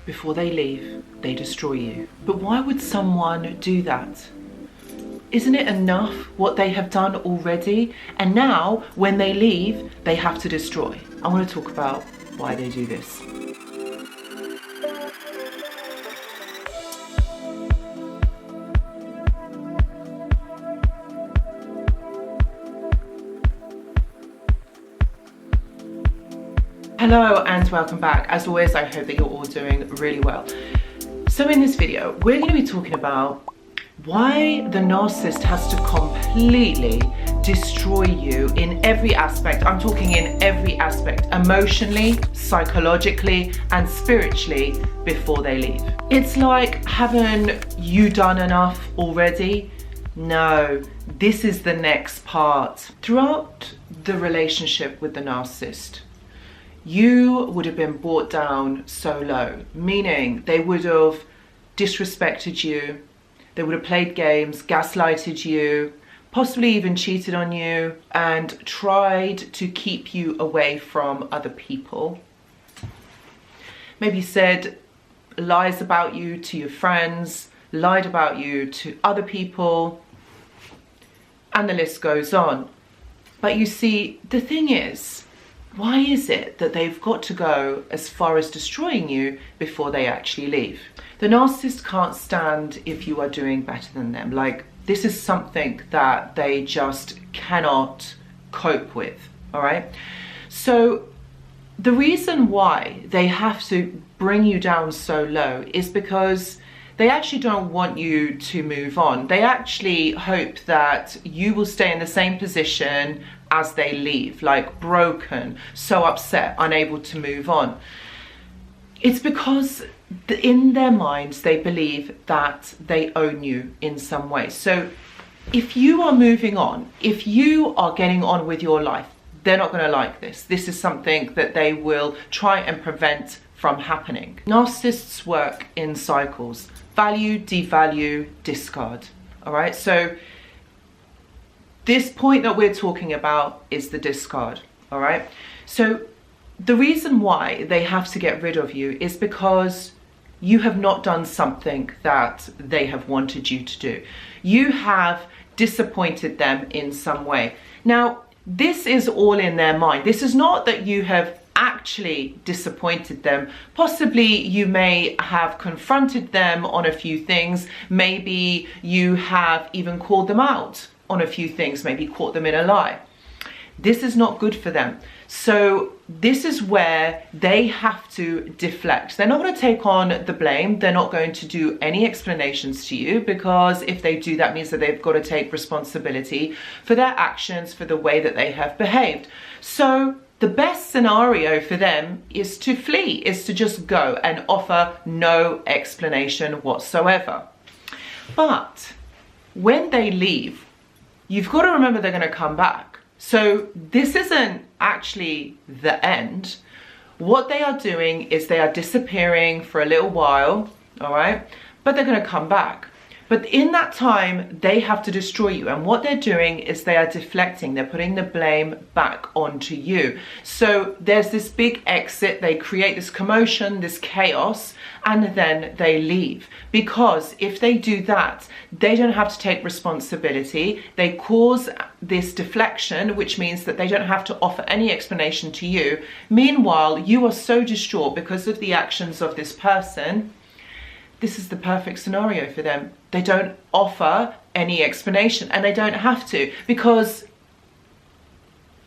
before they leave, they destroy you. But why would someone do that? Isn't it enough what they have done already? And now, when they leave, they have to destroy. I want to talk about why they do this. Hello and welcome back. As always, I hope that you're all doing really well. So in this video, we're going to be talking about why the narcissist has to completely destroy you in every aspect. I'm talking in every aspect, emotionally, psychologically, and spiritually before they leave. It's like, haven't you done enough already? No, this is the next part. Throughout the relationship with the narcissist, you would have been brought down so low, meaning they would have disrespected you, they would have played games, gaslighted you, possibly even cheated on you, and tried to keep you away from other people. Maybe said lies about you to your friends, lied about you to other people, and the list goes on. But you see, the thing is, why is it that they've got to go as far as destroying you before they actually leave? The narcissist can't stand if you are doing better than them. Like, this is something that they just cannot cope with, all right? So the reason why they have to bring you down so low is because they actually don't want you to move on. They actually hope that you will stay in the same position as they leave, like broken, so upset, unable to move on. It's because in their minds, they believe that they own you in some way. So if you are moving on, if you are getting on with your life, they're not going to like this. This is something that they will try and prevent from happening. Narcissists work in cycles: value, devalue, discard. All right, so this point that we're talking about is the discard. All right, so the reason why they have to get rid of you is because you have not done something that they have wanted you to do. You have disappointed them in some way. Now, this is all in their mind. This is not that you have actually disappointed them. Possibly you may have confronted them on a few things. Maybe you have even called them out on a few things, maybe caught them in a lie. This is not good for them. So this is where they have to deflect. They're not going to take on the blame. They're not going to do any explanations to you, because if they do, that means that they've got to take responsibility for their actions, for the way that they have behaved. So the best scenario for them is to flee, is to just go and offer no explanation whatsoever. But when they leave, you've got to remember they're going to come back. So this isn't actually the end. What they are doing is they are disappearing for a little while, all right? But they're going to come back. But in that time, they have to destroy you. And what they're doing is they are deflecting. They're putting the blame back onto you. So there's this big exit. They create this commotion, this chaos, and then they leave. Because if they do that, they don't have to take responsibility. They cause this deflection, which means that they don't have to offer any explanation to you. Meanwhile, you are so distraught because of the actions of this person. This is the perfect scenario for them. They don't offer any explanation, and they don't have to, because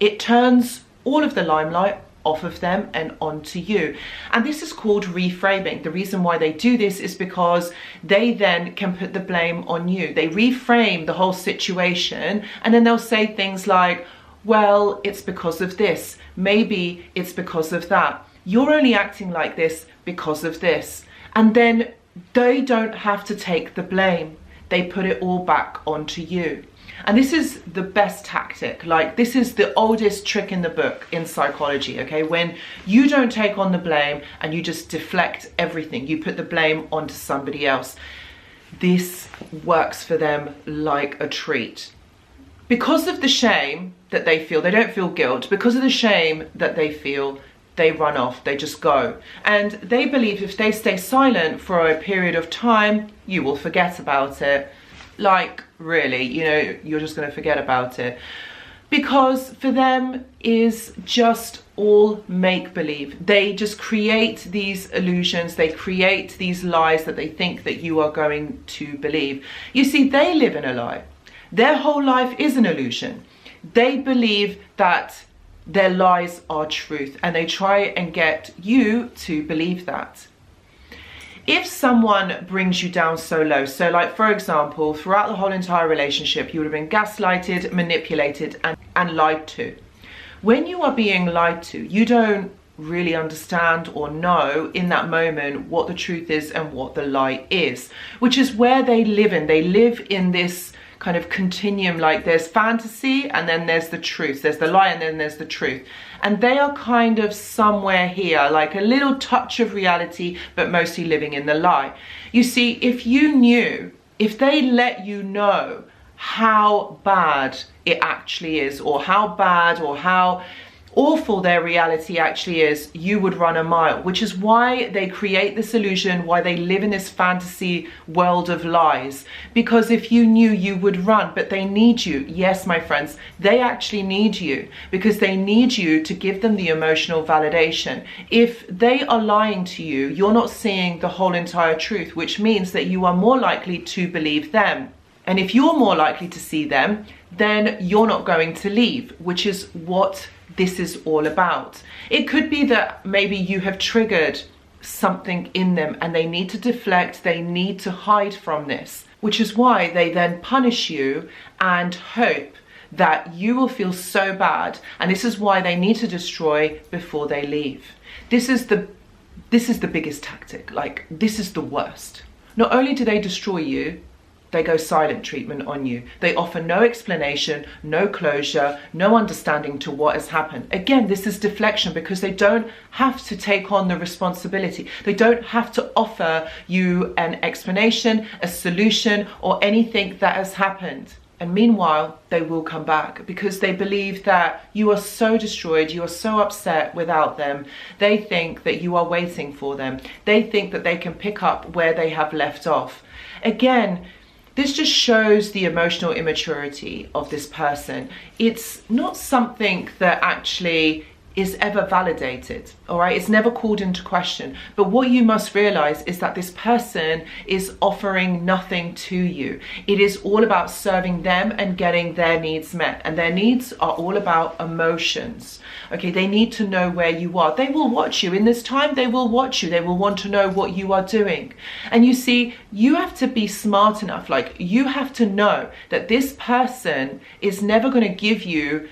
it turns all of the limelight off of them and onto you. And this is called reframing. The reason why they do this is because they then can put the blame on you. They reframe the whole situation, and then they'll say things like, well, it's because of this. Maybe it's because of that. You're only acting like this because of this. And then they don't have to take the blame. They put it all back onto you. And this is the best tactic. Like, this is the oldest trick in the book in psychology, okay? When you don't take on the blame and you just deflect everything, you put the blame onto somebody else. This works for them like a treat. Because of the shame that they feel, they don't feel guilt. Because of the shame that they feel, they run off, they just go. And they believe if they stay silent for a period of time, you will forget about it. Like, really, you know, you're just going to forget about it. Because for them is just all make-believe. They just create these illusions, they create these lies that they think that you are going to believe. You see, they live in a lie. Their whole life is an illusion. They believe that their lies are truth, and they try and get you to believe that. If someone brings you down so low, so like for example, throughout the whole entire relationship, you would have been gaslighted, manipulated, and lied to. When you are being lied to, you don't really understand or know in that moment what the truth is and what the lie is, which is where they live in. They live in this kind of continuum, like there's fantasy and then there's the truth, there's the lie and then there's the truth, and they are kind of somewhere here, like a little touch of reality, but mostly living in the lie. You see, if you knew, if they let you know how bad it actually is, or how bad or how awful their reality actually is, you would run a mile, which is why they create this illusion, why they live in this fantasy world of lies. Because if you knew, you would run, but they need you. Yes, my friends, they actually need you, because they need you to give them the emotional validation. If they are lying to you, you're not seeing the whole entire truth, which means that you are more likely to believe them. And if you're more likely to see them, then you're not going to leave, which is what this is all about. It could be that maybe you have triggered something in them and they need to deflect, they need to hide from this, which is why they then punish you and hope that you will feel so bad, and this is why they need to destroy before they leave. This is the biggest tactic. Like, this is the worst. Not only do they destroy you, they go silent treatment on you. They offer no explanation, no closure, no understanding to what has happened. Again, this is deflection, because they don't have to take on the responsibility. They don't have to offer you an explanation, a solution, or anything that has happened. And meanwhile, they will come back because they believe that you are so destroyed, you are so upset without them. They think that you are waiting for them. They think that they can pick up where they have left off. Again, this just shows the emotional immaturity of this person. It's not something that actually is ever validated, all right? It's never called into question. But what you must realize is that this person is offering nothing to you. It is all about serving them and getting their needs met. And their needs are all about emotions, okay? They need to know where you are. They will watch you. In this time, they will watch you. They will want to know what you are doing. And you see, you have to be smart enough. Like, you have to know that this person is never going to give you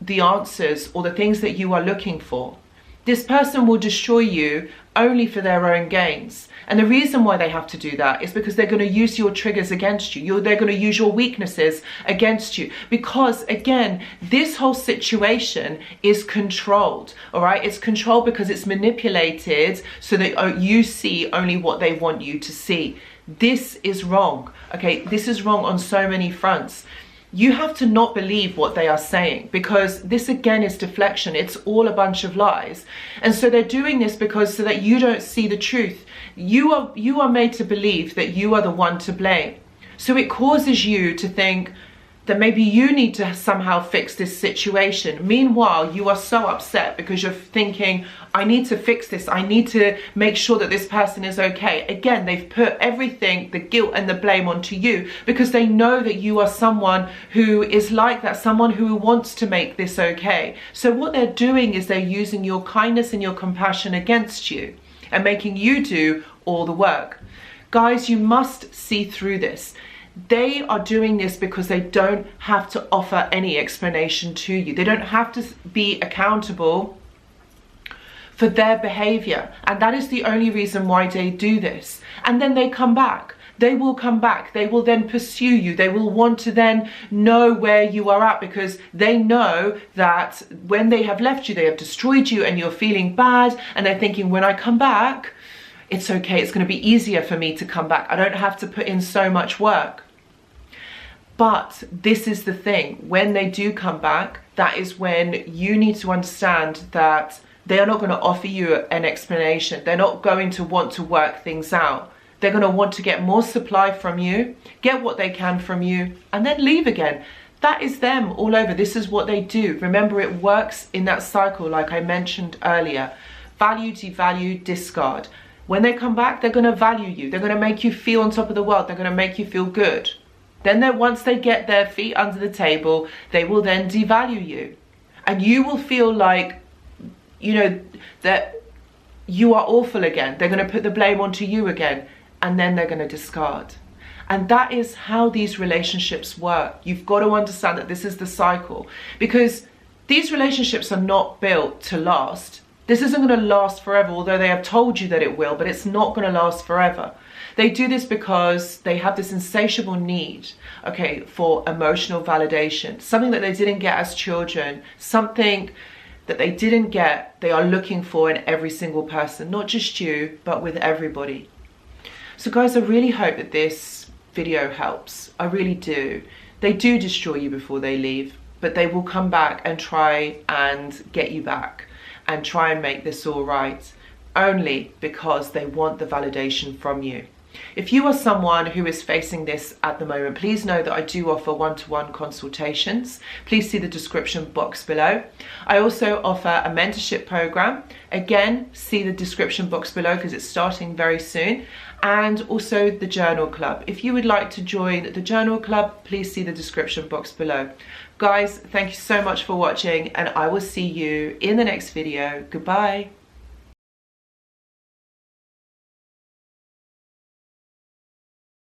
the answers or the things that you are looking for. This person will destroy you only for their own gains. And the reason why they have to do that is because they're going to use your triggers against you. They're going to use your weaknesses against you. Because again, this whole situation is controlled, all right? It's controlled because it's manipulated so that you see only what they want you to see. This is wrong, okay? This is wrong on so many fronts. You have to not believe what they are saying, because this again is deflection. It's all a bunch of lies. And so they're doing this because so that you don't see the truth. You are made to believe that you are the one to blame. So it causes you to think that maybe you need to somehow fix this situation. Meanwhile, you are so upset because you're thinking, I need to fix this. I need to make sure that this person is okay. Again, they've put everything, the guilt and the blame onto you, because they know that you are someone who is like that, someone who wants to make this okay. So what they're doing is they're using your kindness and your compassion against you and making you do all the work. Guys, you must see through this. They are doing this because they don't have to offer any explanation to you. They don't have to be accountable for their behavior. And that is the only reason why they do this. And then they come back. They will come back. They will then pursue you. They will want to then know where you are at, because they know that when they have left you, they have destroyed you and you're feeling bad. And they're thinking, when I come back, it's okay. It's going to be easier for me to come back. I don't have to put in so much work. But this is the thing, when they do come back, that is when you need to understand that They are not going to offer you an explanation. They're not going to want to work things out. They're going to want to get more supply from you, get what they can from you, and then leave again. That is them all over. This is what they do. Remember, it works in that cycle like I mentioned earlier. Value, devalue, discard. When they come back, they're going to value you. They're going to make you feel on top of the world. They're going to make you feel good. Then once they get their feet under the table, they will then devalue you. And you will feel like, you know, that you are awful again. They're going to put the blame onto you again. And then they're going to discard. And that is how these relationships work. You've got to understand that this is the cycle, because these relationships are not built to last. This isn't going to last forever, although they have told you that it will, but it's not going to last forever. They do this because they have this insatiable need, okay, for emotional validation, something that they didn't get as children, something that they didn't get, they are looking for in every single person, not just you, but with everybody. So guys, I really hope that this video helps. I really do. They do destroy you before they leave, but they will come back and try and get you back and try and make this all right, only because they want the validation from you. If you are someone who is facing this at the moment, please know that I do offer one-to-one consultations. Please see the description box below. I also offer a mentorship program. Again, see the description box below because it's starting very soon. And also the journal club. If you would like to join the journal club, please see the description box below. Guys, thank you so much for watching, and I will see you in the next video. Goodbye.